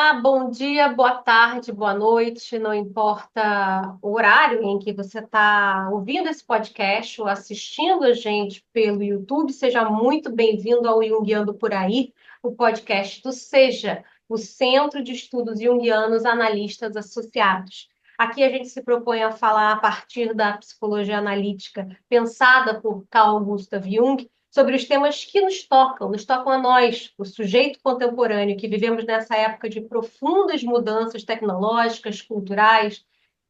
Olá, bom dia, boa tarde, boa noite, não importa o horário em que você está ouvindo esse podcast ou assistindo a gente pelo YouTube, seja muito bem-vindo ao Jungiando por Aí, o podcast do SEJA, o Centro de Estudos Jungianos Analistas Associados. Aqui a gente se propõe a falar a partir da psicologia analítica pensada por Carl Gustav Jung, sobre os temas que nos tocam a nós, o sujeito contemporâneo, que vivemos nessa época de profundas mudanças tecnológicas, culturais,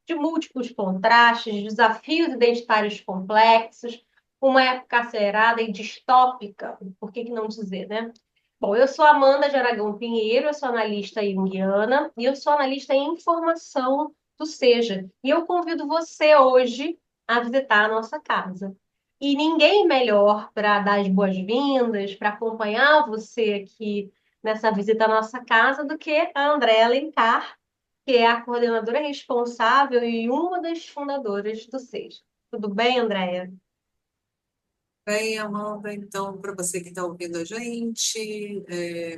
de múltiplos contrastes, desafios identitários complexos, uma época acelerada e distópica, por que não dizer, né? Bom, eu sou Amanda de Aragão Pinheiro, eu sou analista junguiana e eu sou analista em informação do SEJA. E eu convido você hoje a visitar a nossa casa. E ninguém melhor para dar as boas-vindas, para acompanhar você aqui nessa visita à nossa casa do que a Andréa Alencar, que é a coordenadora responsável e uma das fundadoras do SEJA. Tudo bem, Andréa? Bem, Amanda, então, para você que está ouvindo a gente,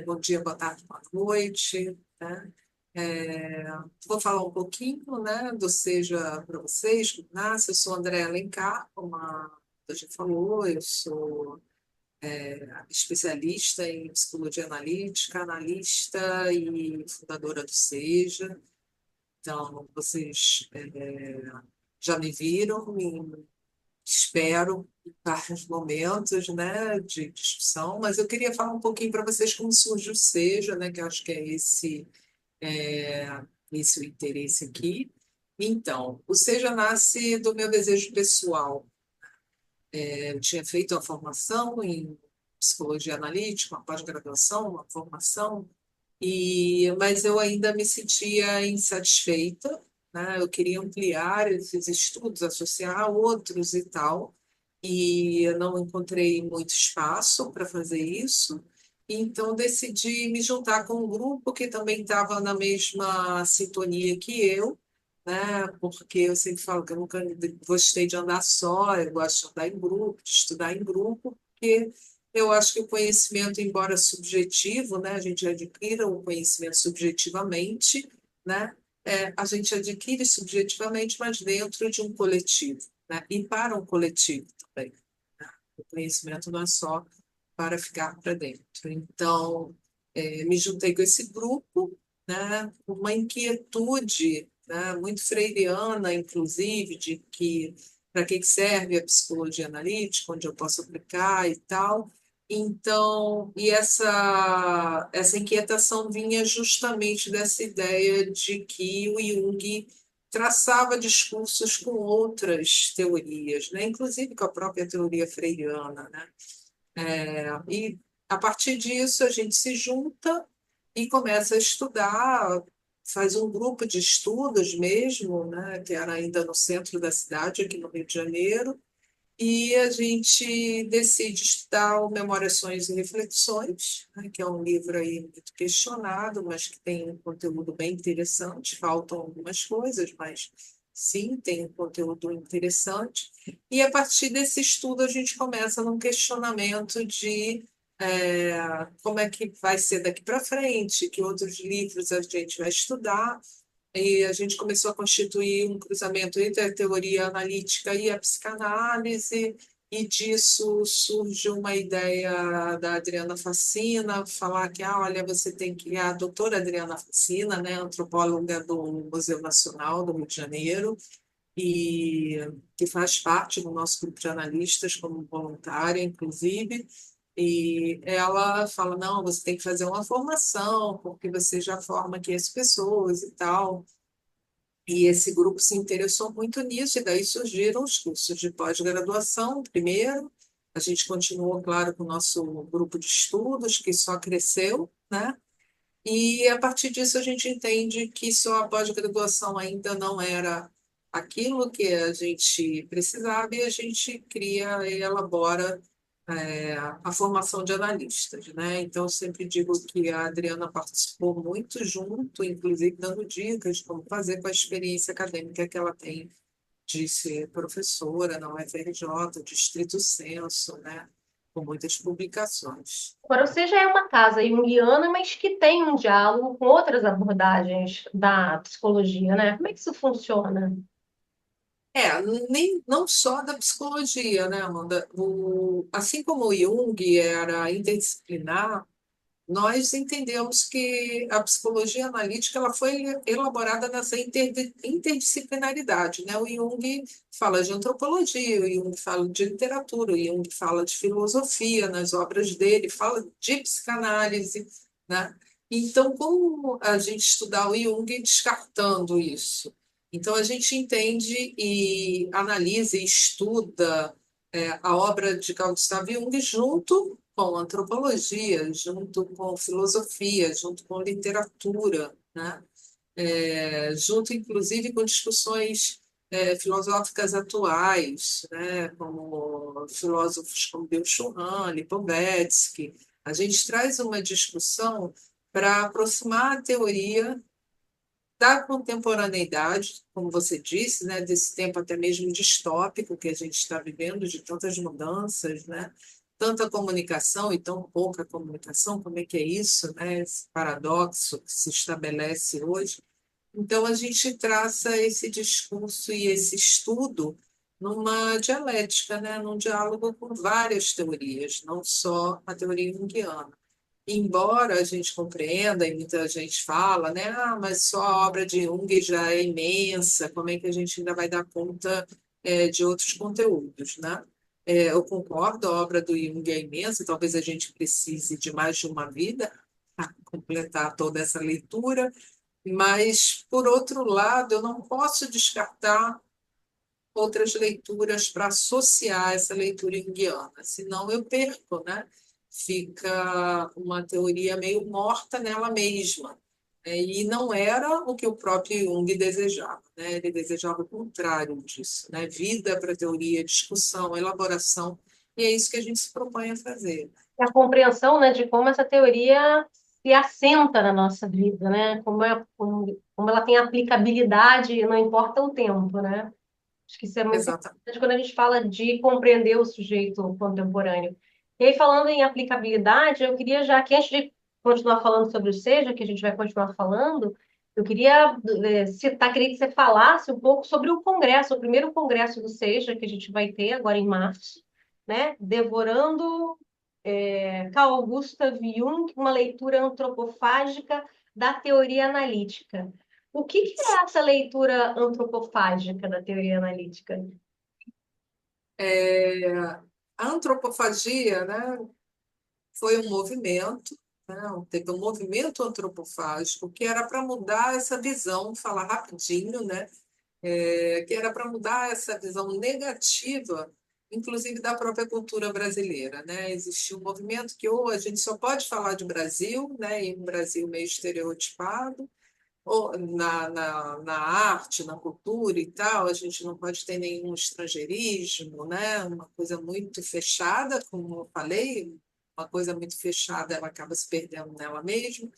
bom dia, boa tarde, boa noite, né? É, vou falar um pouquinho, né, do Seja para vocês, do Inácio. Eu sou Andréa Alencar, como a já falou, eu sou especialista em psicologia analítica, analista e fundadora do Seja. Então, vocês já me viram, espero, em vários momentos, né, de discussão, mas eu queria falar um pouquinho para vocês como surge o Seja, né, que eu acho que é, esse o interesse aqui. Então, o Seja nasce do meu desejo pessoal. Eu tinha feito a formação em psicologia analítica, uma pós-graduação, uma formação, mas eu ainda me sentia insatisfeita, né? Eu queria ampliar esses estudos, associar outros e tal, e eu não encontrei muito espaço para fazer isso. Então decidi me juntar com um grupo que também estava na mesma sintonia que eu, né? Porque eu sempre falo que eu nunca gostei de andar só, eu gosto de andar em grupo, de estudar em grupo, porque eu acho que o conhecimento, embora subjetivo, né, a gente adquira o conhecimento subjetivamente, né, a gente adquire subjetivamente, mas dentro de um coletivo, né, e para um coletivo também. Né? O conhecimento não é só para ficar para dentro. Então, me juntei com esse grupo, né, uma inquietude, né, muito freiriana, inclusive, de que para que serve a psicologia analítica, onde eu posso aplicar e tal. Então, essa inquietação vinha justamente dessa ideia de que o Jung traçava discursos com outras teorias, né? Inclusive com a própria teoria freiriana, né? E a partir disso a gente se junta e começa a estudar, faz um grupo de estudos mesmo, né? Que era ainda no centro da cidade, aqui no Rio de Janeiro, e a gente decide estudar o Memórias, Sonhos e Reflexões, né, que é um livro aí muito questionado, mas que tem um conteúdo bem interessante. Faltam algumas coisas, mas sim, tem um conteúdo interessante. E a partir desse estudo a gente começa num questionamento de como é que vai ser daqui para frente, que outros livros a gente vai estudar, e a gente começou a constituir um cruzamento entre a teoria analítica e a psicanálise, e disso surge uma ideia da Adriana Facina, falar que, olha, você tem que... A doutora Adriana Facina, né, antropóloga do Museu Nacional do Rio de Janeiro, e que faz parte do nosso grupo de analistas como voluntária, inclusive, e ela fala, não, você tem que fazer uma formação, porque você já forma aqui as pessoas e tal. E esse grupo se interessou muito nisso, e daí surgiram os cursos de pós-graduação, primeiro. A gente continuou, claro, com o nosso grupo de estudos, que só cresceu, né? E a partir disso a gente entende que só a pós-graduação ainda não era aquilo que a gente precisava, e a gente cria e elabora a formação de analistas, né? Então, eu sempre digo que a Adriana participou muito junto, inclusive dando dicas de como fazer com a experiência acadêmica que ela tem de ser professora na UFRJ, de estrito senso, né? com muitas publicações. Agora, você já é uma casa junguiana, mas que tem um diálogo com outras abordagens da psicologia, né? Como é que isso funciona? Não só da psicologia, né, Amanda? Assim como o Jung era interdisciplinar, nós entendemos que a psicologia analítica ela foi elaborada nessa interdisciplinaridade, né? O Jung fala de antropologia, o Jung fala de literatura, o Jung fala de filosofia nas obras dele, fala de psicanálise, né? Então, como a gente estudar o Jung descartando isso? Então, a gente entende e analisa e estuda a obra de Carl Gustav Jung junto com antropologia, junto com filosofia, junto com literatura, né? Junto, inclusive, com discussões filosóficas atuais, né? Como filósofos como Bel-Churran, Lipovetsky. A gente traz uma discussão para aproximar a teoria da contemporaneidade, como você disse, né, desse tempo até mesmo distópico que a gente está vivendo, de tantas mudanças, né, tanta comunicação e tão pouca comunicação, como é que é isso, né, esse paradoxo que se estabelece hoje. Então, a gente traça esse discurso e esse estudo numa dialética, né, num diálogo com várias teorias, não só a teoria junguiana. Embora a gente compreenda, e muita gente fala, né? Ah, mas só a obra de Jung já é imensa, como é que a gente ainda vai dar conta, de outros conteúdos, né? Eu concordo, a obra do Jung é imensa, talvez a gente precise de mais de uma vida para completar toda essa leitura, mas, por outro lado, eu não posso descartar outras leituras para associar essa leitura junguiana, senão eu perco, né? Fica uma teoria meio morta nela mesma. E não era o que o próprio Jung desejava, né? Ele desejava o contrário disso, né? Vida para a teoria, discussão, elaboração, e é isso que a gente se propõe a fazer. A compreensão, né, de como essa teoria se assenta na nossa vida, né? Como ela tem aplicabilidade, não importa o tempo, né? Acho que isso é muito Exatamente. importante quando a gente fala de compreender o sujeito contemporâneo. E aí, falando em aplicabilidade, eu queria já que antes de continuar falando sobre o Seja, que a gente vai continuar falando, eu queria citar, queria que você falasse um pouco sobre o congresso, o primeiro congresso do Seja, que a gente vai ter agora em março, né? Devorando Carl Gustav Jung, uma leitura antropofágica da teoria analítica. O que é essa leitura antropofágica da teoria analítica? A antropofagia, né, foi um movimento, né, teve um movimento antropofágico que era para mudar essa visão, falar rapidinho, né, que era para mudar essa visão negativa, inclusive da própria cultura brasileira, né? Existia um movimento que ou a gente só pode falar de Brasil, né, e um Brasil meio estereotipado, ou na arte, na cultura e tal, a gente não pode ter nenhum estrangeirismo, né? Uma coisa muito fechada, como eu falei, uma coisa muito fechada, ela acaba se perdendo nela mesma.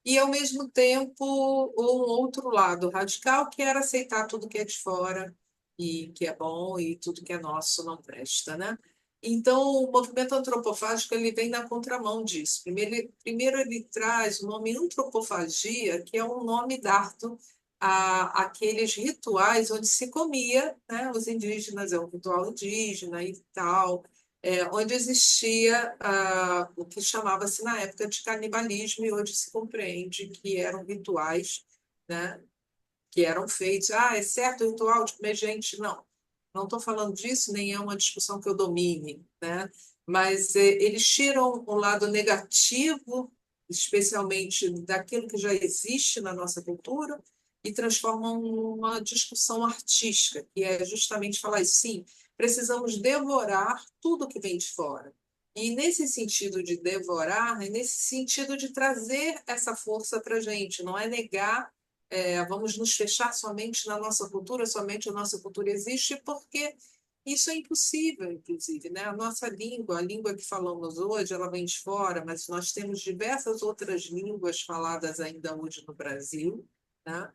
E, ao mesmo tempo, um outro lado radical, que era aceitar tudo que é de fora e que é bom e tudo que é nosso não presta, né? Então, o movimento antropofágico ele vem na contramão disso. Primeiro ele traz o nome antropofagia, que é um nome dado àqueles rituais onde se comia, né, os indígenas, é um ritual indígena e tal, onde existia o que chamava-se na época de canibalismo, e hoje se compreende que eram rituais, né, que eram feitos. Ah, é certo o ritual de comer gente? Não, não estou falando disso, nem é uma discussão que eu domine, né? Mas eles tiram o lado negativo, especialmente daquilo que já existe na nossa cultura, e transformam numa discussão artística, que é justamente falar assim, precisamos devorar tudo que vem de fora. E nesse sentido de devorar, é nesse sentido de trazer essa força para a gente, não é negar, vamos nos fechar somente a nossa cultura existe, porque isso é impossível, inclusive, né? A língua que falamos hoje, ela vem de fora, mas nós temos diversas outras línguas faladas ainda hoje no Brasil, né?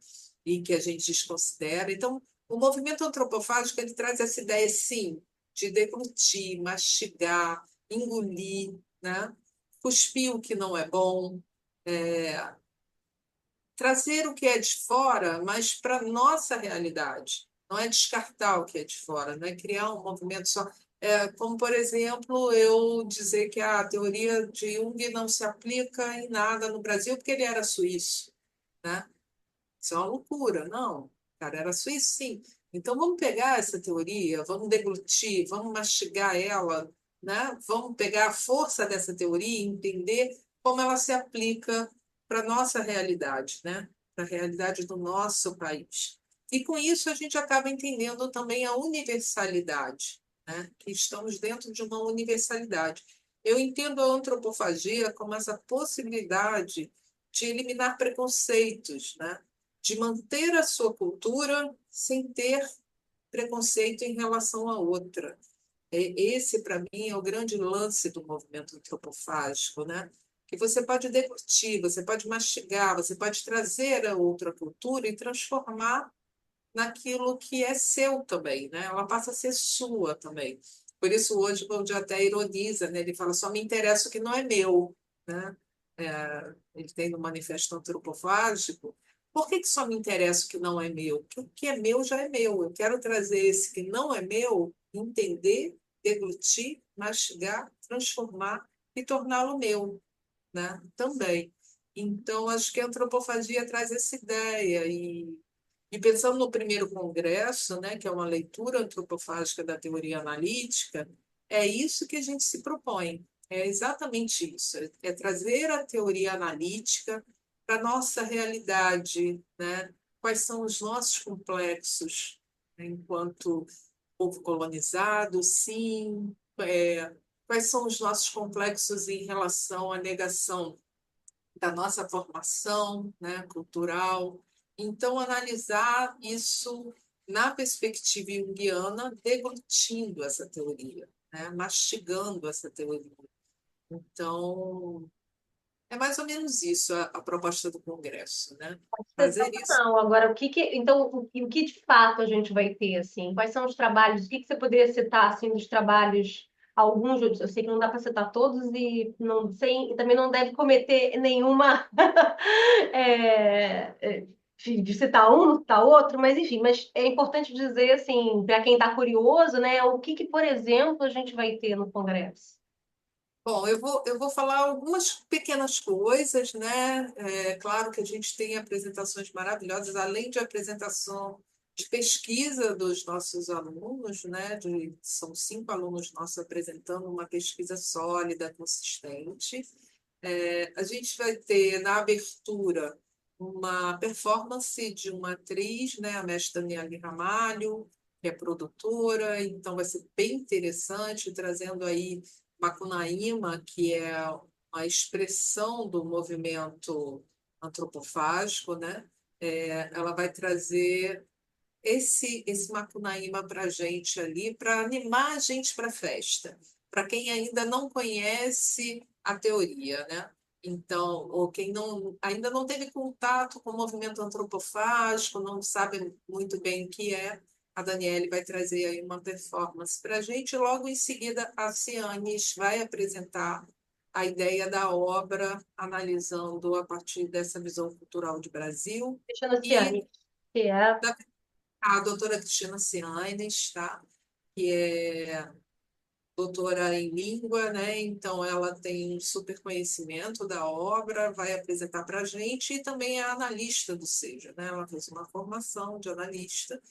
E que a gente desconsidera. Então, o movimento antropofágico ele traz essa ideia, sim, de deglutir, mastigar, engolir, né? Cuspir o que não é bom, trazer o que é de fora, mas para a nossa realidade. Não é descartar o que é de fora, não é criar um movimento só. Como, por exemplo, eu dizer que a teoria de Jung não se aplica em nada no Brasil porque ele era suíço, né? Isso é uma loucura. Não, o cara era suíço, sim. Então vamos pegar essa teoria, vamos deglutir, vamos mastigar ela, né? Vamos pegar a força dessa teoria e entender como ela se aplica para a nossa realidade, né? Para a realidade do nosso país. E com isso a gente acaba entendendo também a universalidade, né? Que estamos dentro de uma universalidade. Eu entendo a antropofagia como essa possibilidade de eliminar preconceitos, né? De manter a sua cultura sem ter preconceito em relação à outra. Esse, para mim, é o grande lance do movimento antropofágico, né? Que você pode deglutir, você pode mastigar, você pode trazer a outra cultura e transformar naquilo que é seu também, né? Ela passa a ser sua também. Por isso, hoje, o Bom até ironiza, né? Ele fala, só me interessa o que não é meu, né? Ele tem no Manifesto Antropofágico, por que só me interessa o que não é meu? Porque o que é meu já é meu. Eu quero trazer esse que não é meu, entender, deglutir, mastigar, transformar e torná-lo meu, né? Também. Então, acho que a antropofagia traz essa ideia. E pensando no primeiro congresso, né, que é uma leitura antropofágica da teoria analítica, é isso que a gente se propõe. É exatamente isso, é trazer a teoria analítica para a nossa realidade, né? Quais são os nossos complexos, né, enquanto povo colonizado, sim, quais são os nossos complexos em relação à negação da nossa formação, né, cultural. Então, analisar isso na perspectiva junguiana, deglutindo essa teoria, né, mastigando essa teoria. Então, é mais ou menos isso a proposta do Congresso, né? Fazer isso. Sensacional. Agora, então, o que de fato a gente vai ter, assim? Quais são os trabalhos? O que você poderia citar, assim, dos trabalhos, alguns, eu sei que não dá para citar todos e não sei, e também não deve cometer nenhuma, de citar um, citar outro, mas enfim, mas é importante dizer, assim, para quem está curioso, né, o que, por exemplo, a gente vai ter no Congresso? Bom, eu vou falar algumas pequenas coisas, né? É claro que a gente tem apresentações maravilhosas, além de apresentação de pesquisa dos nossos alunos, né? São 5 alunos nossos apresentando uma pesquisa sólida, consistente. A gente vai ter na abertura uma performance de uma atriz, né? A mestra Daniele Ramalho, que é produtora, então vai ser bem interessante, trazendo aí Macunaíma, que é uma expressão do movimento antropofágico, né? Ela vai trazer esse Macunaíma para a gente ali, para animar a gente para a festa, para quem ainda não conhece a teoria, né? Então, ou quem ainda não teve contato com o movimento antropofágico, não sabe muito bem o que é, a Daniele vai trazer aí uma performance para a gente. Logo em seguida, a Cianes vai apresentar a ideia da obra, analisando a partir dessa visão cultural de Brasil. Cristiano E Ciani, que é da a doutora Cristina Cianes, tá? Que é doutora em língua, né? Então ela tem um super conhecimento da obra, vai apresentar para a gente e também é analista do Seja, né? Ela fez uma formação de analista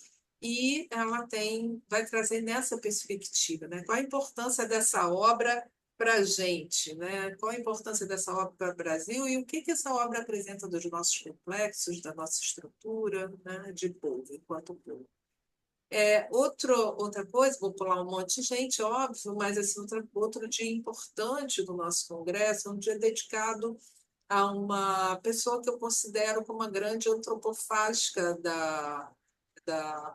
e ela vai trazer nessa perspectiva, né? Qual a importância dessa obra para a gente, né? Qual a importância dessa obra para o Brasil e o que que essa obra apresenta dos nossos complexos, da nossa estrutura, né? De povo, enquanto povo. Outra coisa, vou pular um monte de gente, óbvio, mas assim, outro dia importante do nosso congresso é um dia dedicado a uma pessoa que eu considero como uma grande antropofágica da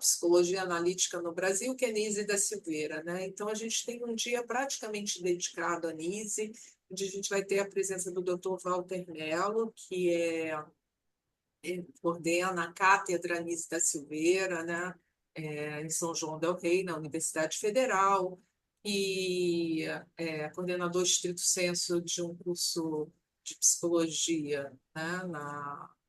psicologia analítica no Brasil, que é Nise da Silveira, né? Então, a gente tem um dia praticamente dedicado a Nise, onde a gente vai ter a presença do Dr. Walter Mello, que coordena a Cátedra Anísio da Silveira, né? Em São João del Rei, na Universidade Federal, e coordenador estrito sensu de um curso de psicologia, né,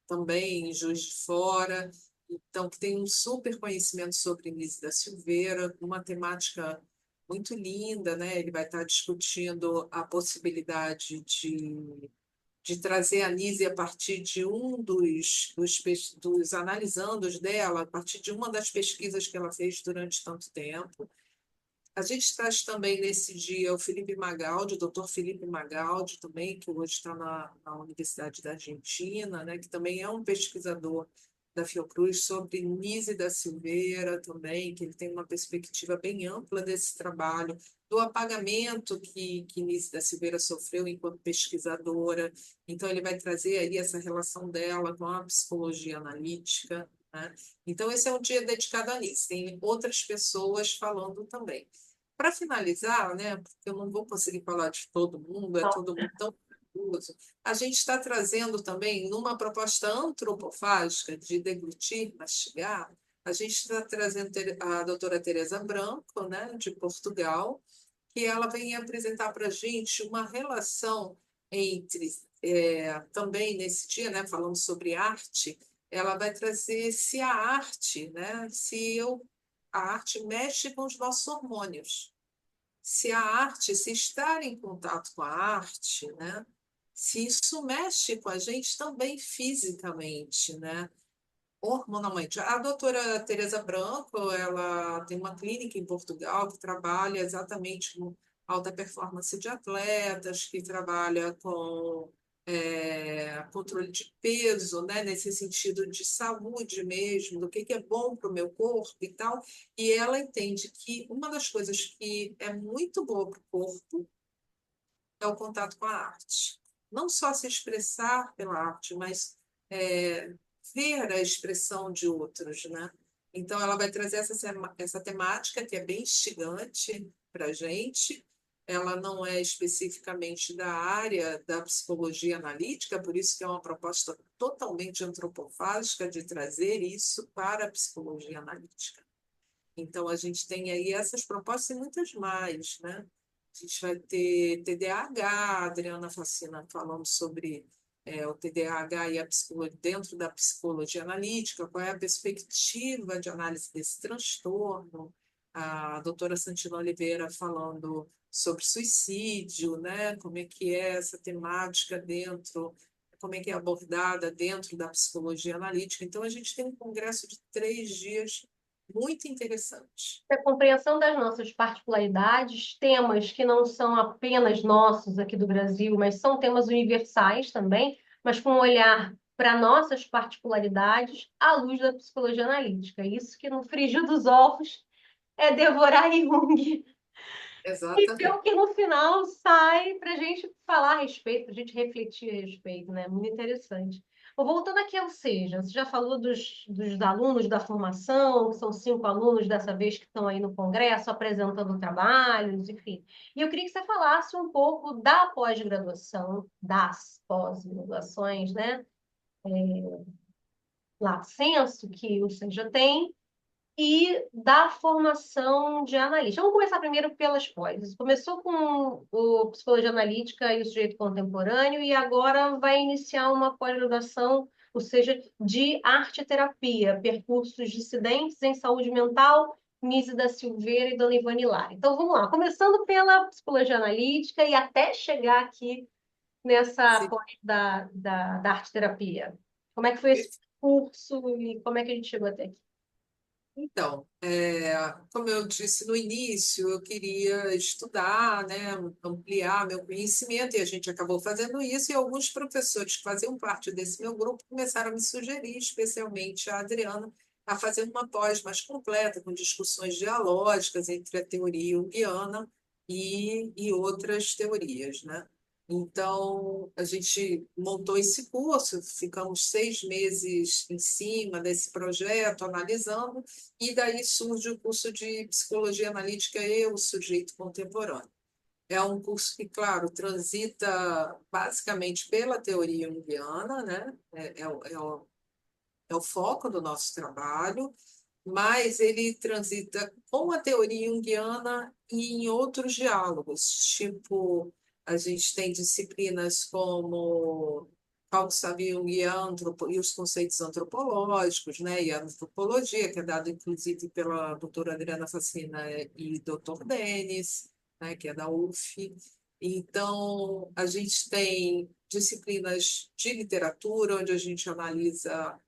também em Juiz de Fora, então que tem um super conhecimento sobre Nise da Silveira, uma temática muito linda, né? Ele vai estar discutindo a possibilidade de trazer a Nise a partir de um dos analisandos dela, a partir de uma das pesquisas que ela fez durante tanto tempo. A gente traz também nesse dia o Felipe Magaldi, o doutor Felipe Magaldi também, que hoje está na Universidade da Argentina, né, que também é um pesquisador da Fiocruz sobre Nise da Silveira também, que ele tem uma perspectiva bem ampla desse trabalho, do apagamento que Nise da Silveira sofreu enquanto pesquisadora. Então, ele vai trazer aí essa relação dela com a psicologia analítica, né? Então, esse é um dia dedicado a Nise. Tem outras pessoas falando também. Para finalizar, né, porque eu não vou conseguir falar de todo mundo, é todo mundo tão curioso, a gente está trazendo também, numa proposta antropofágica de deglutir, mastigar, a gente está trazendo a doutora Teresa Branco, né, de Portugal, que ela vem apresentar para a gente uma relação entre, também nesse dia, né, falando sobre arte, ela vai trazer se a arte, né, a arte mexe com os nossos hormônios. Se a arte, se estar em contato com a arte, né, se isso mexe com a gente também fisicamente, né, hormonalmente. A doutora Teresa Branco, ela tem uma clínica em Portugal que trabalha exatamente com alta performance de atletas, que trabalha com controle de peso, né, nesse sentido de saúde mesmo, do que é bom para o meu corpo e tal. E ela entende que uma das coisas que é muito boa para o corpo é o contato com a arte. Não só se expressar pela arte, mas é, ver a expressão de outros, né? Então, ela vai trazer essa temática que é bem instigante para a gente. Ela não é especificamente da área da psicologia analítica, por isso que é uma proposta totalmente antropofágica de trazer isso para a psicologia analítica. Então, a gente tem aí essas propostas e muitas mais, né? A gente vai ter TDAH, a Adriana Facina falando sobre o TDAH e a psicologia, dentro da psicologia analítica, qual é a perspectiva de análise desse transtorno, a doutora Santina Oliveira falando sobre suicídio, né? Como é que é essa temática dentro, como é que é abordada dentro da psicologia analítica. Então, a gente tem um congresso de 3 dias muito interessante. A compreensão das nossas particularidades, temas que não são apenas nossos aqui do Brasil, mas são temas universais também, mas com um olhar para nossas particularidades à luz da psicologia analítica. Isso que no frigir dos ovos é devorar Jung. E ver o Exatamente. que no final sai para a gente falar a respeito, para a gente refletir a respeito, né? Muito interessante. Bom, voltando aqui ao Seja, você já falou dos alunos da formação, que são 5 alunos dessa vez que estão aí no Congresso apresentando trabalhos, enfim. E eu queria que você falasse um pouco da pós-graduação, das pós-graduações, né? Lá, censo que o Seja tem, e da formação de analista. Vamos começar primeiro pelas pós. Começou com o psicologia analítica e o sujeito contemporâneo e agora vai iniciar uma pós-graduação, ou seja, de arte-terapia, percursos dissidentes em saúde mental, Nise da Silveira e Dona Ivone Lara. Então vamos lá, começando pela psicologia analítica e até chegar aqui nessa Sim. pós da arte-terapia. Como é que foi esse curso e como é que a gente chegou até aqui? Então, como eu disse no início, eu queria estudar, né, ampliar meu conhecimento, e a gente acabou fazendo isso, e alguns professores que faziam parte desse meu grupo começaram a me sugerir, especialmente a Adriana, a fazer uma pós mais completa, com discussões dialógicas entre a teoria junguiana e outras teorias, né? Então, a gente montou esse curso, ficamos 6 meses em cima desse projeto, analisando, e daí surge o curso de Psicologia Analítica e o Sujeito Contemporâneo. É um curso que, claro, transita basicamente pela teoria junguiana, né? É o foco do nosso trabalho, mas ele transita com a teoria junguiana e em outros diálogos, tipo, a gente tem disciplinas como Carl Gustav Jung e os conceitos antropológicos, né, e a antropologia, que é dado inclusive pela doutora Adriana Facina e doutor Denis, né, que é da UF. Então, a gente tem disciplinas de literatura, onde a gente analisa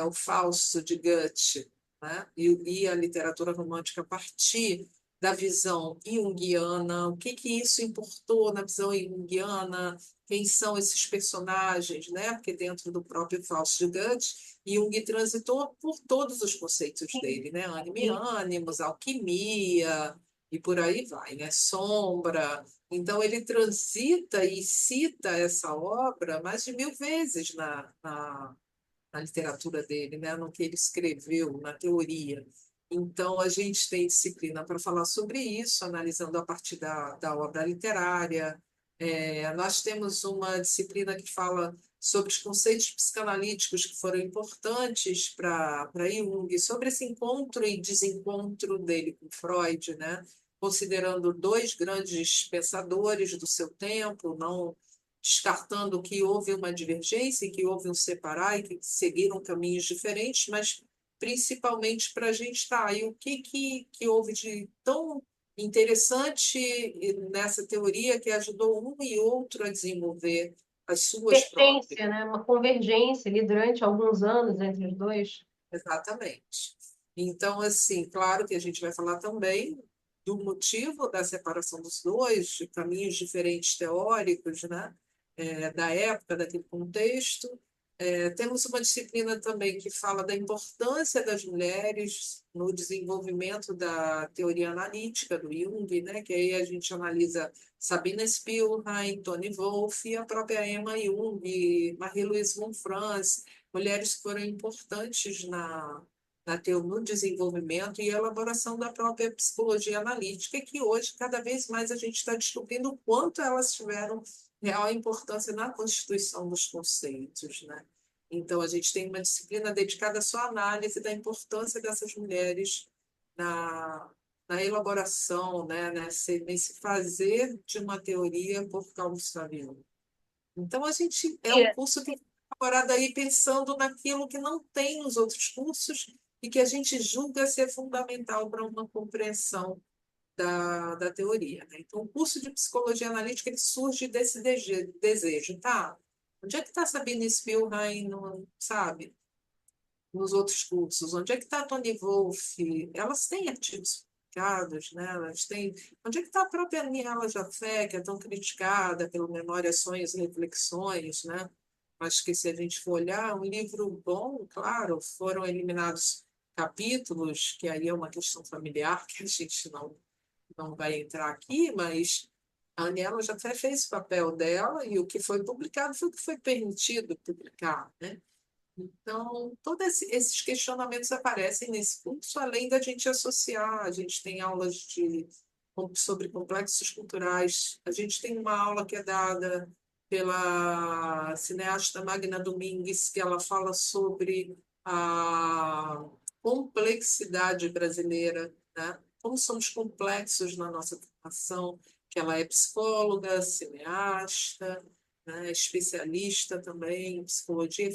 o Fausto de Goethe, né? E a literatura romântica a partir da visão junguiana, o que que isso importou na visão junguiana, quem são esses personagens, né? Porque dentro do próprio Fausto de Goethe, Jung transitou por todos os conceitos dele, né? Ânima e E ânimos, alquimia e por aí vai, né? Sombra. Então ele transita e cita essa obra mais de 1000 vezes na literatura dele, né, no que ele escreveu, na teoria. Então, a gente tem disciplina para falar sobre isso, analisando a partir da obra literária. Nós temos uma disciplina que fala sobre os conceitos psicanalíticos que foram importantes para Jung, sobre esse encontro e desencontro dele com Freud, né? Considerando dois grandes pensadores do seu tempo, não descartando que houve uma divergência, que houve um separar e que seguiram caminhos diferentes, mas principalmente para a gente estar aí o que houve de tão interessante nessa teoria que ajudou um e outro a desenvolver as suas próprias. convergência, né? Uma convergência ali durante alguns anos entre os dois. Exatamente. Então, assim, claro que a gente vai falar também do motivo da separação dos dois, de caminhos diferentes teóricos, né? Da época, daquele contexto. Temos uma disciplina também que fala da importância das mulheres no desenvolvimento da teoria analítica do Jung, né? Que aí a gente analisa Sabina Spielrein, Toni Wolff e a própria Emma Jung, Marie-Louise Monfrance, mulheres que foram importantes no desenvolvimento e elaboração da própria psicologia analítica, que hoje, cada vez mais, a gente está descobrindo o quanto elas tiveram real importância na constituição dos conceitos, né? Então, a gente tem uma disciplina dedicada só à análise da importância dessas mulheres na, na elaboração, né? Nesse fazer de uma teoria por Carl Gustav Jung. Então, a gente é um E curso que é elaborado aí pensando naquilo que não tem nos outros cursos e que a gente julga ser fundamental para uma compreensão da teoria, né? Então, o curso de psicologia analítica ele surge desse desejo, tá? Onde é que está Sabine Spielrein, sabe? Nos outros cursos? Onde é que está a Toni Wolff? Elas têm artigos publicados, né? Elas têm... Onde é que está a própria Aniela Jafé, que é tão criticada pelo Memórias, Sonhos e Reflexões, né? Acho que se a gente for olhar, é um livro bom, claro, foram eliminados capítulos, que aí é uma questão familiar que a gente não vai entrar aqui, mas a Aniela já até fez o papel dela e o que foi publicado foi o que foi permitido publicar, né? Então, todos esses questionamentos aparecem nesse curso, além da gente associar, a gente tem aulas sobre complexos culturais, a gente tem uma aula que é dada pela cineasta Magna Domingues, que ela fala sobre a complexidade brasileira, né? Como somos complexos na nossa formação, que ela é psicóloga, cineasta, né, especialista também em psicologia,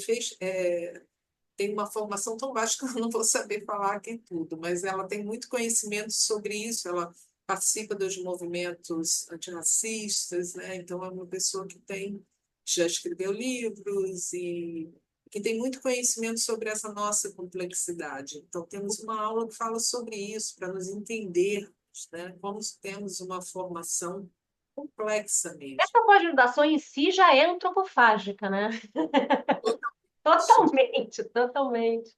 tem uma formação tão baixa que eu não vou saber falar aqui tudo, mas ela tem muito conhecimento sobre isso, ela participa dos movimentos antirracistas, né? Então é uma pessoa que já escreveu livros e que tem muito conhecimento sobre essa nossa complexidade. Então temos uma aula que fala sobre isso, para nos entendermos, né? Como temos uma formação complexa mesmo. essa pós-graduação em si já é antropofágica, né? Totalmente, totalmente.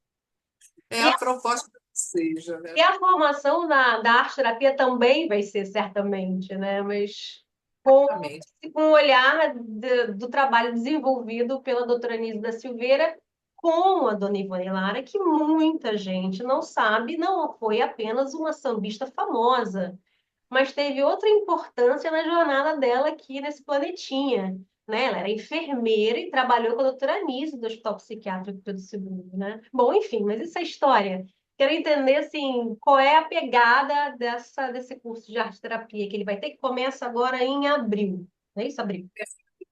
É E a proposta que seja, né? E a formação da arte-terapia também vai ser, certamente, né? Mas com, Exatamente. com o olhar do trabalho desenvolvido pela doutora Anísia da Silveira com a dona Ivone Lara, que muita gente não sabe, não foi apenas uma sambista famosa, mas teve outra importância na jornada dela aqui nesse planetinha. Né? Ela era enfermeira e trabalhou com a doutora Anísia do Hospital Psiquiátrico Pedro II, né? Bom, enfim, mas isso é história. Quero entender, assim, qual é a pegada desse curso de arte terapia que ele vai ter, que começa agora em abril. Não é isso, abril?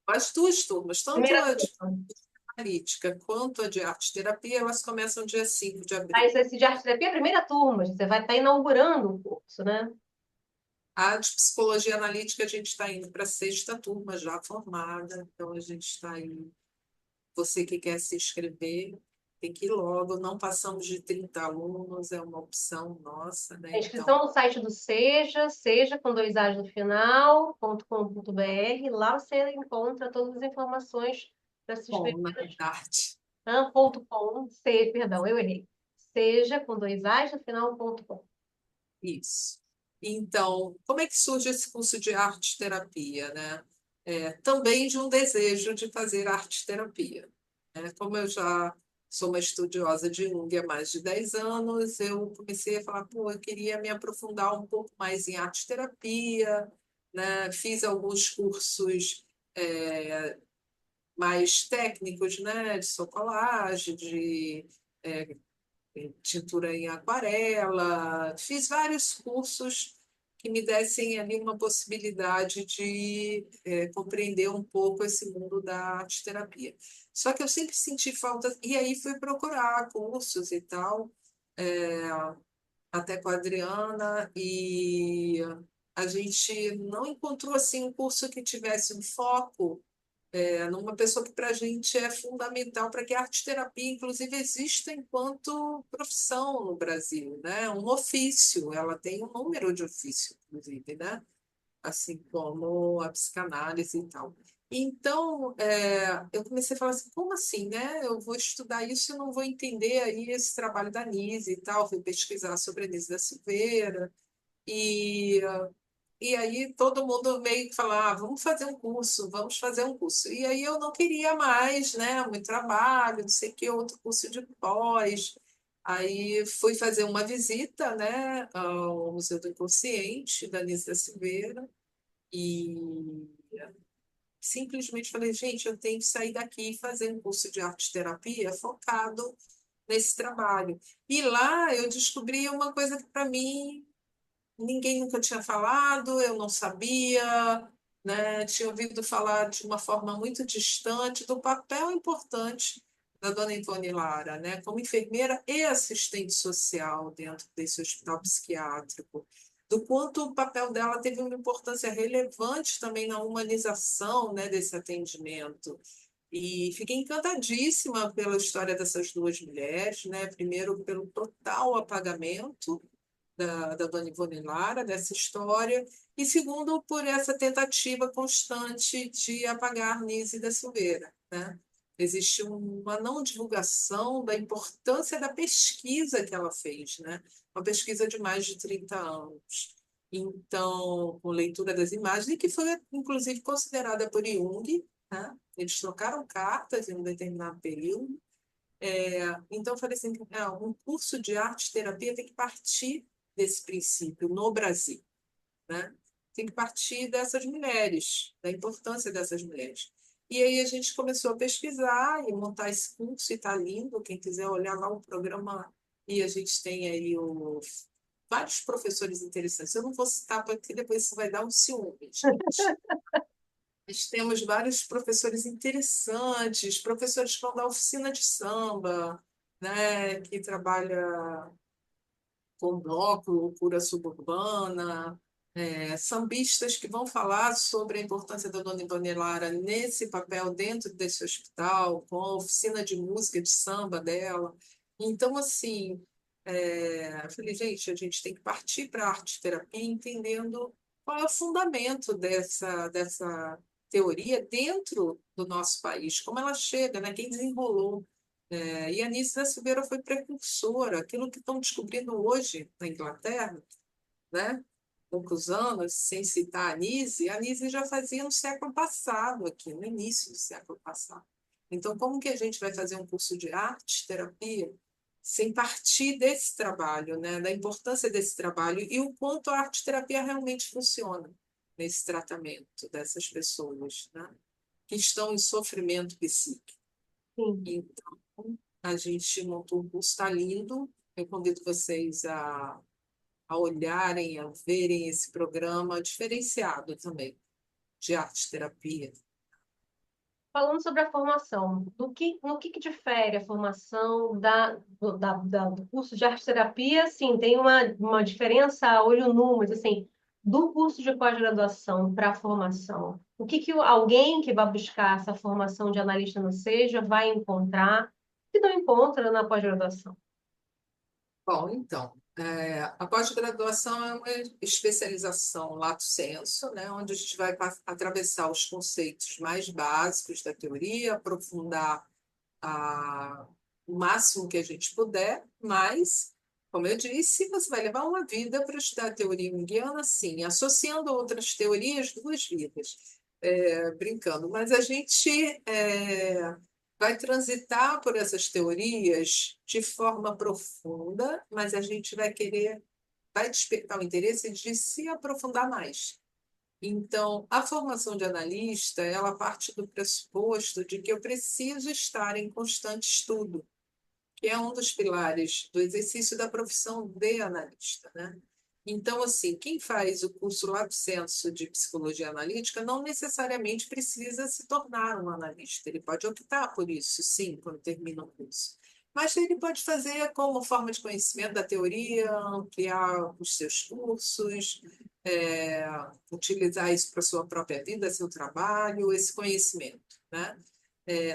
As duas turmas, tanto Primeira a de turma. analítica quanto a de arte terapia, elas começam dia 5 de Aí, abril. esse de arte terapia é a primeira turma, você vai estar inaugurando o curso, né? A de psicologia analítica, a gente está indo para a sexta turma já formada, então a gente está aí. Você que quer se inscrever, tem que ir logo. Não passamos de 30 alunos, é uma opção nossa, né? A inscrição Então, no site do Seja com dois A's no final, .com.br. Lá você encontra todas as informações para se bom, inscrever. na verdade, Ponto .com, perdão, eu errei. Seja com dois A's no final, .com. isso. Então, como é que surge esse curso de arte terapia, né? Também de um desejo de fazer arte terapia, né? Como eu já sou uma estudiosa de Jung há mais de 10 anos, eu comecei a falar, pô, eu queria me aprofundar um pouco mais em arte terapia, né? Fiz alguns cursos é, mais técnicos, né? De socolagem, de é, tintura em aquarela, fiz vários cursos que me dessem ali uma possibilidade de compreender um pouco esse mundo da arte terapia. Só que eu sempre senti falta, e aí fui procurar cursos e tal, é, até com a Adriana, e a gente não encontrou assim um curso que tivesse um foco numa pessoa que para a gente é fundamental para que a arte-terapia, inclusive, exista enquanto profissão no Brasil, né? Um ofício, ela tem um número de ofício, inclusive, né? Assim como a psicanálise e tal. Então, eu comecei a falar assim, como assim, né? Eu vou estudar isso e não vou entender aí esse trabalho da Nise e tal, fui pesquisar sobre a Nise da Silveira, e e aí todo mundo meio que falava, vamos fazer um curso, vamos fazer um curso. E aí eu não queria mais, né? Muito trabalho, não sei o que, outro curso de pós. Aí fui fazer uma visita, né, ao Museu do Inconsciente, da Anísia da Silveira, e simplesmente falei, gente, eu tenho que sair daqui e fazer um curso de arte-terapia focado nesse trabalho. E lá eu descobri uma coisa que para mim ninguém nunca tinha falado, eu não sabia, né? Tinha ouvido falar de uma forma muito distante do papel importante da dona Ivone Lara, né? Como enfermeira e assistente social dentro desse hospital psiquiátrico, do quanto o papel dela teve uma importância relevante também na humanização, né, desse atendimento. E fiquei encantadíssima pela história dessas duas mulheres, né? Primeiro, pelo total apagamento da dona Ivone Lara, dessa história, e segundo, por essa tentativa constante de apagar Nise da Silveira, né? Existe uma não divulgação da importância da pesquisa que ela fez, né? Uma pesquisa de mais de 30 anos. Então, com leitura das imagens, e que foi, inclusive, considerada por Jung, né? Eles trocaram cartas em um determinado período. Então, eu falei assim, um curso de arte-terapia tem que partir desse princípio no Brasil, né? Tem que partir dessas mulheres, da importância dessas mulheres. E aí a gente começou a pesquisar e montar esse curso, e está lindo. Quem quiser olhar lá o programa, e a gente tem aí vários professores interessantes. Eu não vou citar porque depois isso vai dar um ciúme, gente. Nós temos vários professores interessantes, professores que vão dar oficina de samba, né, que trabalha com bloco, cura suburbana, sambistas que vão falar sobre a importância da Dona Ivone Lara nesse papel dentro desse hospital, com a oficina de música de samba dela. Então, assim, eu falei, gente, a gente tem que partir para a arte-terapia entendendo qual é o fundamento dessa teoria dentro do nosso país, como ela chega, né? Quem desenrolou. E a Anísia da Silveira foi precursora, aquilo que estão descobrindo hoje na Inglaterra, né? Poucos anos, sem citar a Anísia já fazia no século passado aqui, no início do século passado. Então, como que a gente vai fazer um curso de arte, terapia, sem partir desse trabalho, né? Da importância desse trabalho e o quanto a arte-terapia realmente funciona nesse tratamento dessas pessoas, né? Que estão em sofrimento psíquico. Sim. Então, a gente montou um curso, está lindo. eu convido vocês a olharem, a verem esse programa diferenciado também de arte-terapia. Falando sobre a formação, no que difere a formação do curso de arte-terapia? Sim, tem uma diferença a olho nu, mas assim, do curso de pós-graduação para a formação. Alguém que vai buscar essa formação de analista no SEJA vai encontrar que não encontra na pós-graduação? Bom, então, a pós-graduação é uma especialização lato sensu, né, onde a gente vai atravessar os conceitos mais básicos da teoria, aprofundar a, o máximo que a gente puder, mas, como eu disse, você vai levar uma vida para estudar a teoria junguiana, sim, associando outras teorias, duas vidas, brincando. Mas a gente vai transitar por essas teorias de forma profunda, mas a gente vai despertar o interesse de se aprofundar mais. Então, a formação de analista, ela parte do pressuposto de que eu preciso estar em constante estudo, que é um dos pilares do exercício da profissão de analista, né? Então, assim, quem faz o curso Lato Sensu de Psicologia Analítica não necessariamente precisa se tornar um analista. Ele pode optar por isso, sim, quando termina o curso. Mas ele pode fazer como forma de conhecimento da teoria, ampliar os seus cursos, é, utilizar isso para a sua própria vida, seu trabalho, esse conhecimento, né?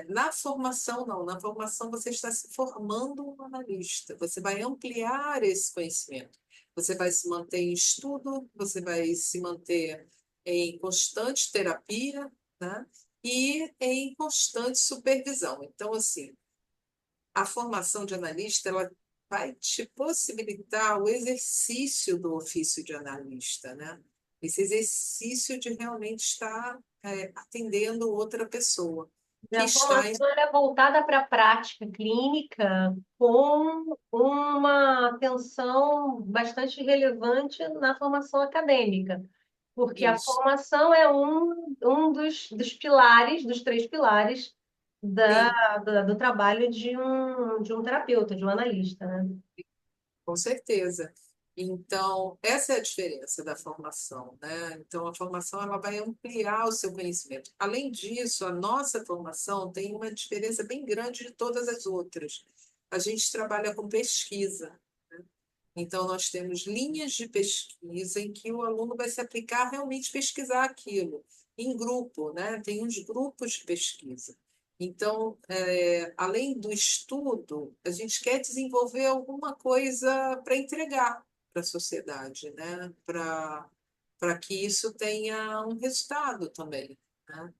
Na formação, não. Na formação, você está se formando um analista. Você vai ampliar esse conhecimento. Você vai se manter em estudo, você vai se manter em constante terapia, né? E em constante supervisão. Então, assim, a formação de analista, ela vai te possibilitar o exercício do ofício de analista, né? Esse exercício de realmente estar atendendo outra pessoa que A está em... formação ela é voltada para a prática clínica com uma atenção bastante relevante na formação acadêmica, porque a Isso, formação é um dos pilares, dos três pilares sim, do trabalho de um terapeuta, de um analista, né? com certeza. Então, essa é a diferença da formação, né? Então, a formação ela vai ampliar o seu conhecimento. Além disso, a nossa formação tem uma diferença bem grande de todas as outras. A gente trabalha com pesquisa. Então, nós temos linhas de pesquisa em que o aluno vai se aplicar a realmente pesquisar aquilo, em grupo, né? Tem uns grupos de pesquisa. Então, além do estudo, a gente quer desenvolver alguma coisa para entregar para a sociedade, né? Para que isso tenha um resultado também, né?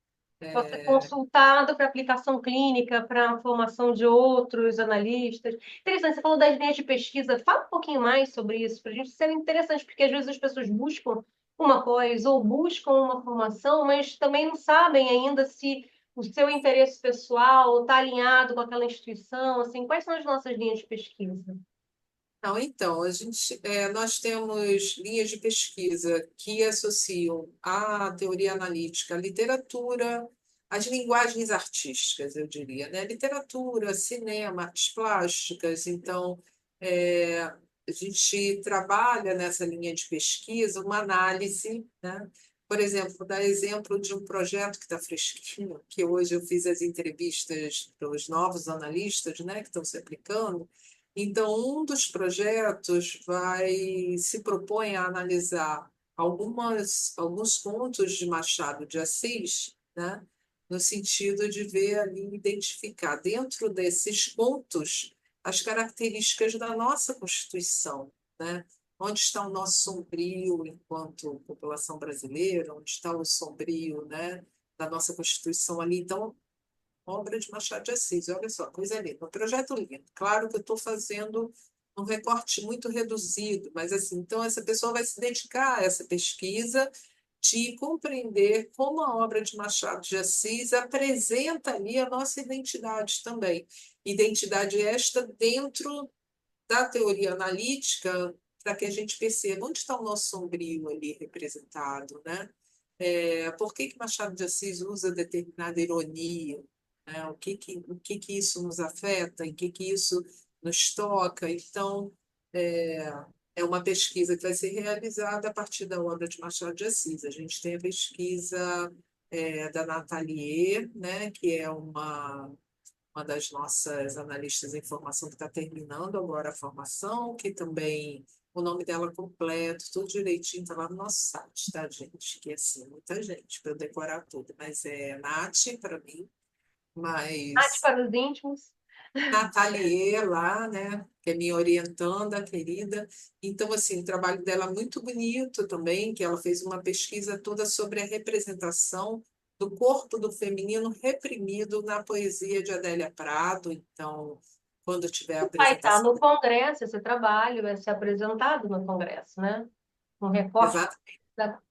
Pode ser consultado para aplicação clínica, para formação de outros analistas. Interessante, você falou das linhas de pesquisa. Fala um pouquinho mais sobre isso, para a gente ser interessante, porque às vezes as pessoas buscam uma pós ou buscam uma formação, mas também não sabem ainda se o seu interesse pessoal está alinhado com aquela instituição. Assim, quais são as nossas linhas de pesquisa? Não, então, nós temos linhas de pesquisa que associam a teoria analítica, a literatura, as linguagens artísticas, eu diria, né? Literatura, cinema, artes plásticas. Então, a gente trabalha nessa linha de pesquisa uma análise, né? Por exemplo, vou dar exemplo de um projeto que está fresquinho, que hoje eu fiz as entrevistas para os novos analistas, né, que estão se aplicando. Então, um dos projetos se propõe a analisar alguns contos de Machado de Assis, né? No sentido de ver ali, identificar dentro desses contos as características da nossa Constituição, né? Onde está o nosso sombrio enquanto população brasileira, onde está o sombrio, né, da nossa Constituição ali. Então, obra de Machado de Assis. Olha só, coisa linda. Um projeto lindo. Claro que eu estou fazendo um recorte muito reduzido, mas assim, então essa pessoa vai se dedicar a essa pesquisa de compreender como a obra de Machado de Assis apresenta ali a nossa identidade também. Identidade esta dentro da teoria analítica, para que a gente perceba onde está o nosso sombrio ali representado, né? Por que Machado de Assis usa determinada ironia, né? O que isso nos afeta, em que isso no Stoca. Então, é, é uma pesquisa que vai ser realizada a partir da obra de Machado de Assis. A gente tem a pesquisa da Nathalie, né, que é uma das nossas analistas em formação que está terminando agora a formação, que também o nome dela completo, tudo direitinho, está lá no nosso site, tá, gente? Que assim, muita gente para eu decorar tudo, mas é Nath para mim, Arte mas para os íntimos. Nathalie lá, né, que é minha orientanda, querida. Então, assim, o trabalho dela é muito bonito também, que ela fez uma pesquisa toda sobre a representação do corpo do feminino reprimido na poesia de Adélia Prado. Então, quando tiver a Vai estar apresentação, no Congresso, esse trabalho vai ser apresentado no Congresso, né? Um recorte exatamente. da...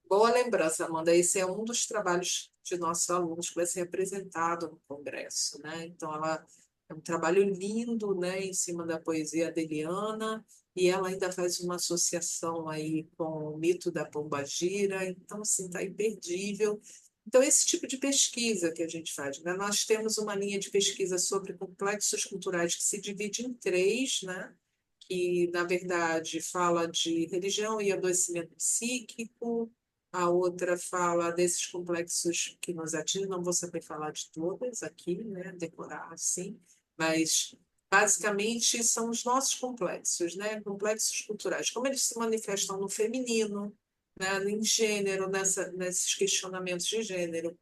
Boa lembrança, Amanda. Esse é um dos trabalhos de nossos alunos que vai ser apresentado no Congresso, né? Então, ela é um trabalho lindo, né, em cima da poesia adeliana, e ela ainda faz uma associação aí com o mito da pombagira, então, assim, está imperdível. Então, esse tipo de pesquisa que a gente faz, né? Nós temos uma linha de pesquisa sobre complexos culturais que se divide em três, né? Que, na verdade, fala de religião e adoecimento psíquico, a outra fala desses complexos que nos atingem, não vou saber falar de todas aqui, né, decorar assim, mas basicamente são os nossos complexos, né, complexos culturais, como eles se manifestam no feminino, né, em gênero, nesses questionamentos de gênero,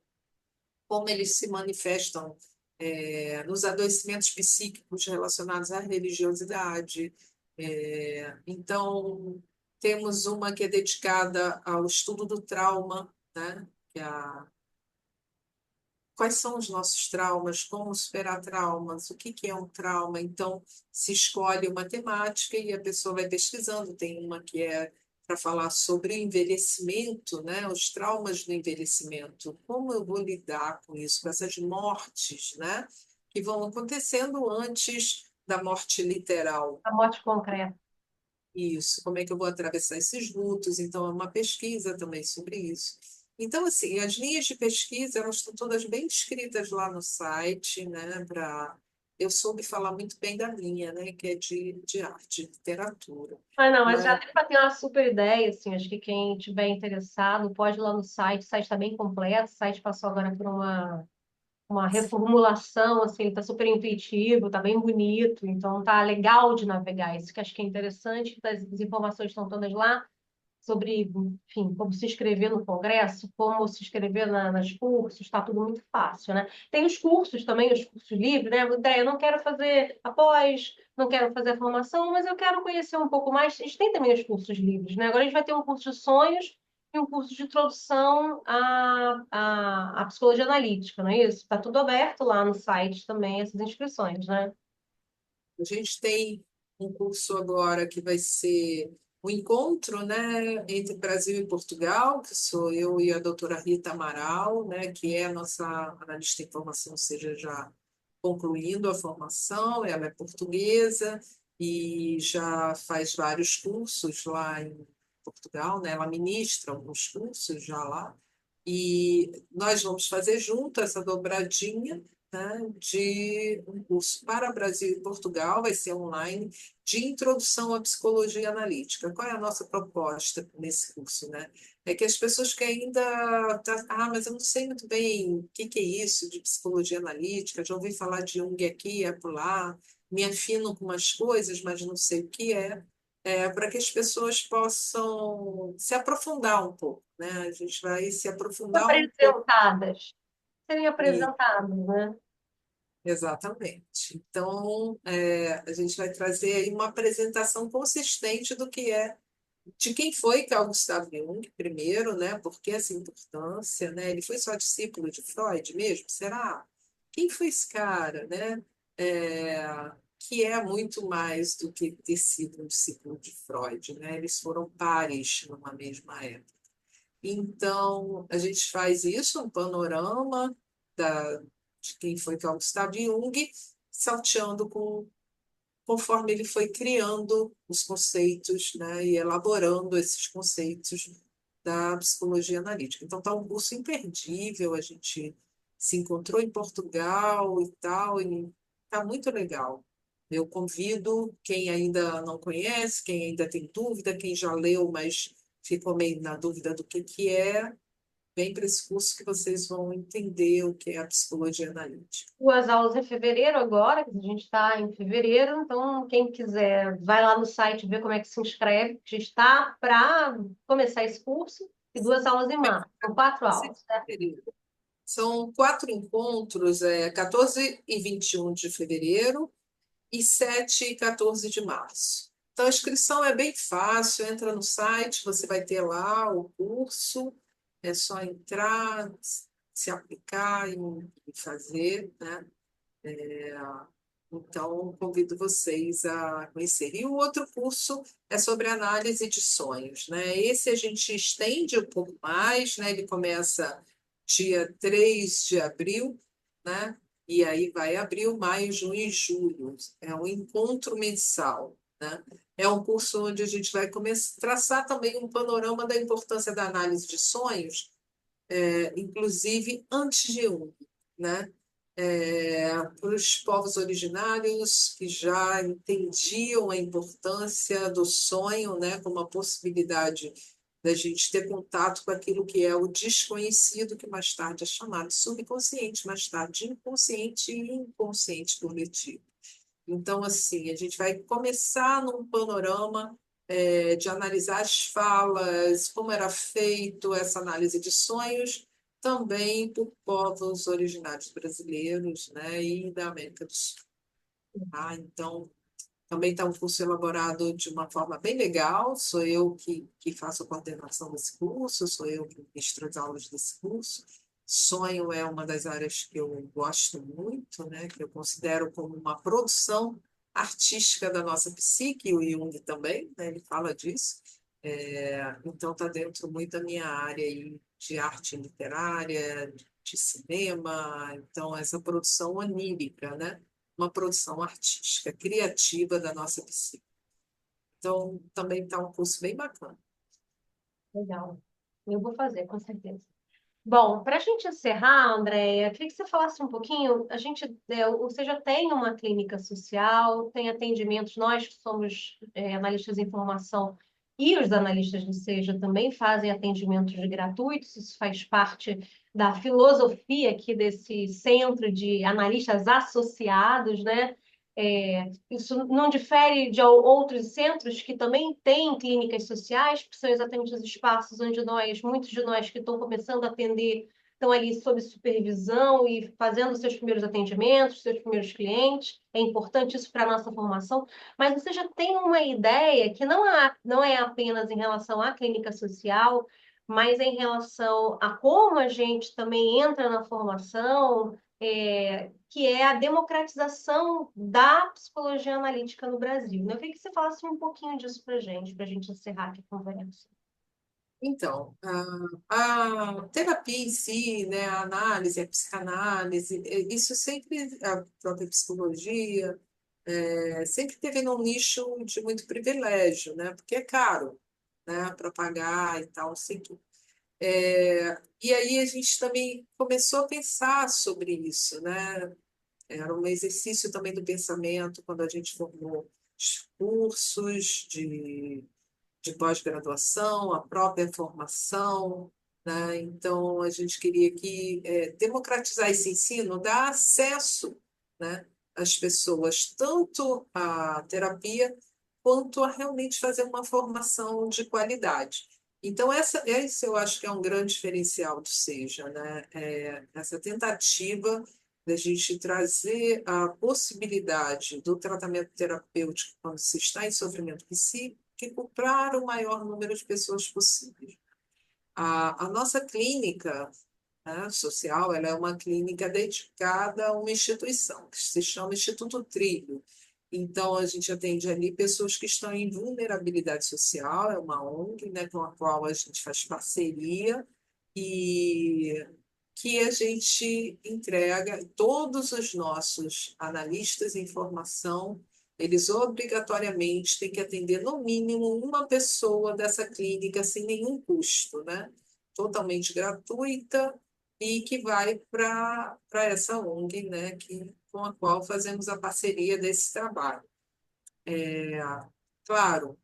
como eles se manifestam nos adoecimentos psíquicos relacionados à religiosidade. Então, temos uma que é dedicada ao estudo do trauma, né? Que é quais são os nossos traumas, como superar traumas, o que que é um trauma. Então, se escolhe uma temática e a pessoa vai pesquisando. Tem uma que é para falar sobre o envelhecimento, né? Os traumas do envelhecimento. Como eu vou lidar com isso, com essas mortes, né? Que vão acontecendo antes da morte literal. A morte concreta. Isso, como é que eu vou atravessar esses lutos? Então, é uma pesquisa também sobre isso. Então, assim, as linhas de pesquisa, elas estão todas bem descritas lá no site, né? Eu soube falar muito bem da minha, né? Que é de arte, literatura. Ah, não, mas já Mas, deu para ter uma super ideia, assim, acho que quem tiver interessado pode ir lá no site, o site está bem completo, o site passou agora por uma reformulação, assim, tá super intuitivo, tá bem bonito, então tá legal de navegar, isso que acho que é interessante, as informações estão todas lá, sobre, enfim, como se inscrever no congresso, como se inscrever nas cursos, está tudo muito fácil, né? Tem os cursos também, os cursos livres, né? Ideia, eu não quero fazer após, não quero fazer a formação, mas eu quero conhecer um pouco mais. A gente tem também os cursos livres, né? Agora a gente vai ter um curso de sonhos e um curso de introdução à psicologia analítica, não é isso? Está tudo aberto lá no site também, essas inscrições, né? a gente tem um curso agora que vai ser um encontro, né, entre Brasil e Portugal, que sou eu e a doutora Rita Amaral, né, que é a nossa analista em formação, ou seja, já concluindo a formação, ela é portuguesa e já faz vários cursos lá em Portugal, né, ela ministra alguns cursos já lá, e nós vamos fazer junto essa dobradinha, né, de um curso para Brasil e Portugal, vai ser online, de introdução à psicologia analítica. Qual é a nossa proposta nesse curso, né? É que as pessoas que ainda mas eu não sei muito bem o que que é isso de psicologia analítica, já ouvi falar de Jung aqui e acolá, me afino com umas coisas, mas não sei o que para que as pessoas possam se aprofundar um pouco, né? A gente vai se aprofundar um pouco. Apresentadas, serem apresentadas, né? Exatamente. Então, a gente vai trazer aí uma apresentação consistente do que é, de quem foi Carl Gustav Jung, primeiro, né? Por que essa importância, né? Ele foi só discípulo de Freud mesmo? Será? Quem foi esse cara, né? Que é muito mais do que ter sido um discípulo de Freud, né? Eles foram pares numa mesma época. Então, a gente faz isso, um panorama de quem foi Carl Gustav Jung, salteando conforme ele foi criando os conceitos, né, e elaborando esses conceitos da psicologia analítica. Então, está um curso imperdível, a gente se encontrou em Portugal e tal, e está muito legal. Eu convido quem ainda não conhece, quem ainda tem dúvida, quem já leu, mas ficou meio na dúvida do que é, vem para esse curso que vocês vão entender o que é a psicologia analítica. Duas aulas em fevereiro agora, que a gente está em fevereiro, então quem quiser vai lá no site ver como é que se inscreve. A gente está para começar esse curso e duas aulas em março, são quatro aulas, certo? São 4 encontros, 14 e 21 de fevereiro e 7 e 14 de março. Então, a inscrição é bem fácil, entra no site, você vai ter lá o curso, é só entrar, se aplicar e fazer, né? Então, convido vocês a conhecerem. E o outro curso é sobre análise de sonhos, né? Esse a gente estende um pouco mais, né? Ele começa dia 3 de abril, né? E aí vai abril, maio, junho e julho. É um encontro mensal, né? É um curso onde a gente vai começar a traçar também um panorama da importância da análise de sonhos, inclusive antes de um, né? Para os povos originários que já entendiam a importância do sonho, né, como a possibilidade da gente ter contato com aquilo que é o desconhecido, que mais tarde é chamado de subconsciente, mais tarde inconsciente e inconsciente coletivo. Então, assim, a gente vai começar num panorama de analisar as falas, como era feito essa análise de sonhos, também por povos originários brasileiros, né, e da América do Sul. Tá? Então, também está um curso elaborado de uma forma bem legal, sou eu que faço a coordenação desse curso, sou eu que ministro as aulas desse curso. Sonho é uma das áreas que eu gosto muito, né, que eu considero como uma produção artística da nossa psique, e o Jung também, né, ele fala disso. Então, está dentro muito da minha área aí de arte literária, de cinema, então, essa produção onírica, né? Uma produção artística, criativa da nossa psique. Então, também está um curso bem bacana. Legal. Eu vou fazer, com certeza. Bom, para a gente encerrar, Andréia, eu queria que você falasse um pouquinho. Você já tem uma clínica social, tem atendimentos, nós que somos analistas de informação e os analistas de SEJA também fazem atendimentos gratuitos, isso faz parte da filosofia aqui desse centro de analistas associados, né? Isso não difere de outros centros que também têm clínicas sociais, que são exatamente os espaços onde muitos de nós que estão começando a atender, estão ali sob supervisão e fazendo seus primeiros atendimentos, seus primeiros clientes. É importante isso para a nossa formação, mas você já tem uma ideia que não é apenas em relação à clínica social, mas em relação a como a gente também entra na formação, que é a democratização da psicologia analítica no Brasil, né? Eu queria que você falasse um pouquinho disso para a gente encerrar aqui a conversa. Então, a terapia em si, né, a análise, a psicanálise, isso sempre, a própria psicologia, sempre teve num nicho de muito privilégio, né, porque é caro, né, para pagar e tal, sei que. E aí a gente também começou a pensar sobre isso, né? Era um exercício também do pensamento quando a gente formou os cursos de pós-graduação, a própria formação, né? Então, a gente queria que democratizar esse ensino, dar acesso, né, às pessoas, tanto à terapia, quanto a realmente fazer uma formação de qualidade. Então, esse eu acho que é um grande diferencial do SEJA, né? Essa tentativa da gente trazer a possibilidade do tratamento terapêutico quando se está em sofrimento psíquico para o maior número de pessoas possível. A nossa clínica, né, social, ela é uma clínica dedicada a uma instituição, que se chama Instituto Trilho. Então, a gente atende ali pessoas que estão em vulnerabilidade social, é uma ONG, né, com a qual a gente faz parceria e que a gente entrega todos os nossos analistas em formação, eles obrigatoriamente têm que atender no mínimo uma pessoa dessa clínica sem nenhum custo, né? Totalmente gratuita e que vai para essa ONG, né, com a qual fazemos a parceria desse trabalho. Claro,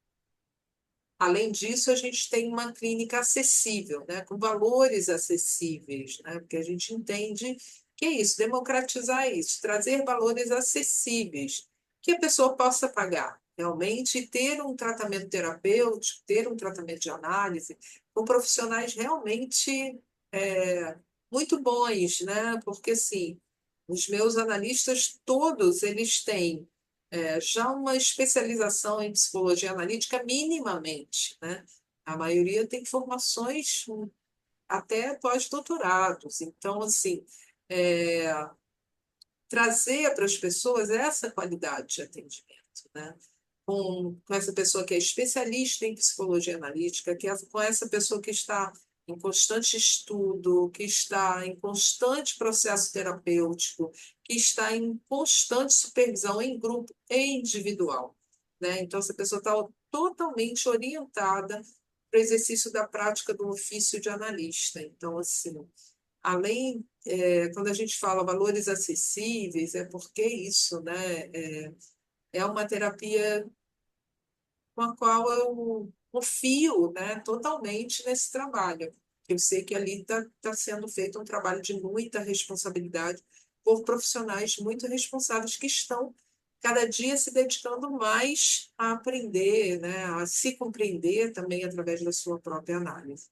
além disso, a gente tem uma clínica acessível, né, com valores acessíveis, né, porque a gente entende que é isso, democratizar isso, trazer valores acessíveis, que a pessoa possa pagar realmente e ter um tratamento terapêutico, ter um tratamento de análise com profissionais realmente muito bons, né? Porque, assim, os meus analistas todos, eles têm já uma especialização em psicologia analítica minimamente, né? A maioria tem formações até pós-doutorados. Então, assim, é, trazer para as pessoas essa qualidade de atendimento, né? Com essa pessoa que é especialista em psicologia analítica, com essa pessoa que está em constante estudo, que está em constante processo terapêutico, que está em constante supervisão em grupo e individual, né? Então, essa pessoa está totalmente orientada para o exercício da prática do ofício de analista. Então, assim, além, quando a gente fala valores acessíveis, é porque isso, né? É uma terapia com a qual eu confio, né, totalmente nesse trabalho. Eu sei que ali está sendo feito um trabalho de muita responsabilidade por profissionais muito responsáveis que estão cada dia se dedicando mais a aprender, né, a se compreender também através da sua própria análise.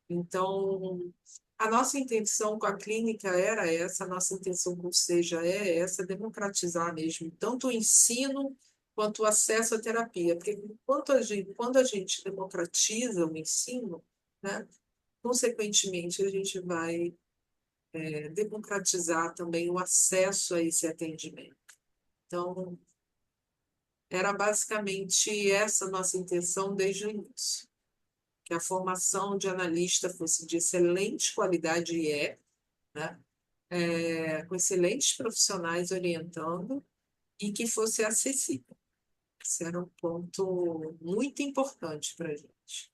Então, a nossa intenção com a clínica era essa, a nossa intenção com o Seja é essa, democratizar mesmo, tanto o ensino quanto o acesso à terapia, porque quando a gente democratiza o ensino, né, consequentemente, a gente vai democratizar também o acesso a esse atendimento. Então, era basicamente essa a nossa intenção desde o início, que a formação de analista fosse de excelente qualidade e né? Com excelentes profissionais orientando e que fosse acessível. Esse era um ponto muito importante para a gente.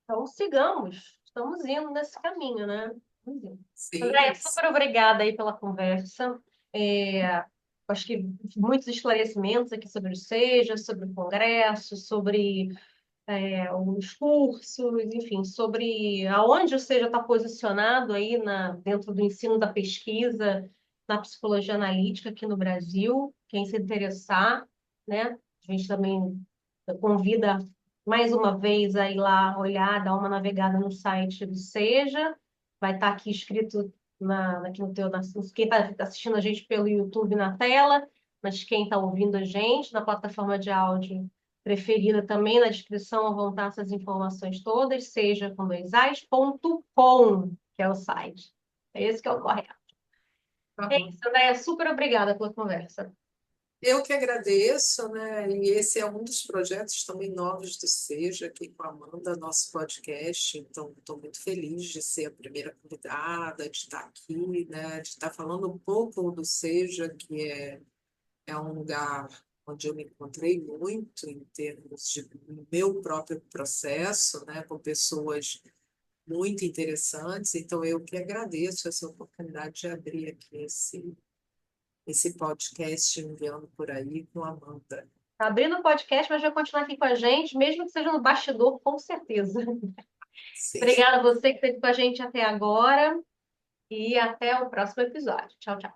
Então, sigamos. Estamos indo nesse caminho, né? Vamos indo. Sim, Andréia, super obrigada aí pela conversa. Acho que muitos esclarecimentos aqui sobre o SEJA, sobre o Congresso, sobre os cursos, enfim, sobre aonde o SEJA está posicionado aí dentro do ensino da pesquisa na psicologia analítica aqui no Brasil. Quem se interessar, né? A gente também convida mais uma vez a ir lá olhar, dar uma navegada no site do SEJA. Vai estar aqui escrito aqui no teu, quem está assistindo a gente pelo YouTube na tela, mas quem está ouvindo a gente na plataforma de áudio preferida também na descrição vão estar essas informações todas, seja com dois ais.com, que é o site. É esse que é o correto. tá É bom. isso, Andréia. Super obrigada pela conversa. Eu que agradeço, né? E esse é um dos projetos também novos do Seja, aqui com a Amanda, nosso podcast. Então, estou muito feliz de ser a primeira convidada, de estar aqui, né? De estar falando um pouco do Seja, que é um lugar onde eu me encontrei muito em termos de meu próprio processo, né? Com pessoas muito interessantes. Então, eu que agradeço essa oportunidade de abrir aqui esse podcast enviando por aí com a Amanda. Tá abrindo o podcast, mas vai continuar aqui com a gente, mesmo que seja no bastidor, com certeza. Sim. Obrigada a você que esteve com a gente até agora e até o próximo episódio. Tchau, tchau.